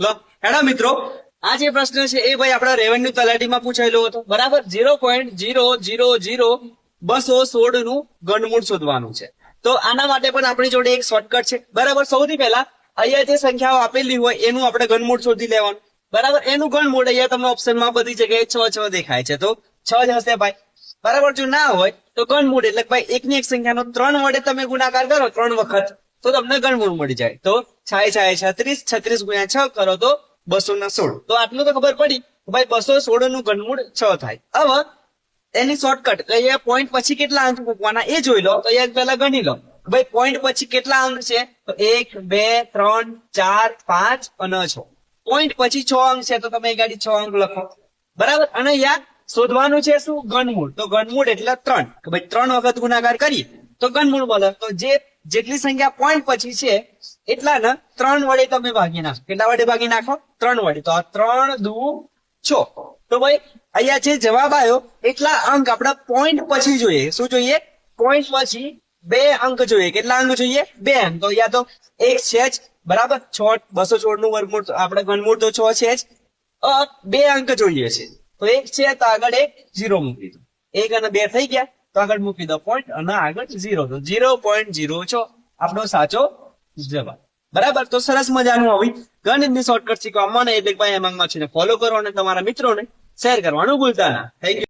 લો હેડો મિત્રો, આ જે પ્રશ્ન છે એ ભાઈ આપણા રેવન્યુ તલાટીમાં પૂછાયેલો હતો, બરાબર. 0.00216 નું ઘનમૂળ શોધવાનું છે. તો આના માટે પણ આપણી જોડે એક શોર્ટકટ છે, બરાબર. સૌથી પહેલા અહીંયા જે સંખ્યાઓ આપેલી હોય એનું આપણે ઘનમૂળ શોધી લેવાનું, બરાબર. એનું ઘનમૂળ અહીંયા તમને ઓપ્શનમાં બધી જગ્યાએ 6 દેખાય છે, તો 6 જ હશે ભાઈ, બરાબર. જો ના હોય તો ઘનમૂળ એટલે ભાઈ એકની એક સંખ્યાનો 3 વડે તમે ગુણાકાર કરો 3 વખત તો તમને ઘનમૂળ મળી જાય. તો 6 36, 36 ગુણ્યા 6 કરો તો 216. તો આટલું તો ખબર પડી ભાઈ 216 નું ઘનમૂળ 6 થાય. હવે એની શોર્ટકટ અહીંયા પોઈન્ટ પછી કેટલા અંક મૂકવાના એ જોઈ લો. તો અહીંયા પહેલા ગણી લો ભાઈ પોઈન્ટ પછી કેટલા અંક છે, તો 1 2 3 4 5 અને 6. પોઈન્ટ પછી 6 અંક છે તો તમે ગાડી 6 અંક લખો, બરાબર. અને યાર શોધવાનું છે શું, ઘનમૂળ. તો ઘનમૂળ એટલે 3, કે ભાઈ 3 વખત ગુણાકાર કરીએ તો ઘનમૂળ મળે. તો જેટલી સંખ્યા પોઈન્ટ પછી છે એટલાને 3 વડે તમે ભાગી નાખો. કેટલા વડે ભાગી નાખો, 3 વડે. તો 3 દુ 6. તો ભાઈ અહીંયા જે જવાબ આવ્યો એટલા અંક આપણે પોઈન્ટ પછી જોઈએ. શું જોઈએ, પોઈન્ટ પછી 2 અંક જોઈએ. કેટલા અંક જોઈએ, 2 અંક. તો અહીંયા તો 1 છે જ, બરાબર. 216 નું વર્ગમૂળ આપણે ઘનમૂળ તો 6 છે જ. 2 અંક જોઈએ છે તો 1 છે તો આગળ 1 0 મૂકી દો. 1 અને 2 થઈ ગયા તો આગળ મૂકી દો પોઈન્ટ અને આગળ 0. તો 0.06 આપણો સાચો જવાબ, બરાબર. તો સરસ મજાનું આવી ગણિતની શોર્ટકટ શીખવા મને એટલે ભાઈ એમાં છે ફોલો કરો અને તમારા મિત્રોને શેર કરવાનું ભૂલતા ના. Thank you.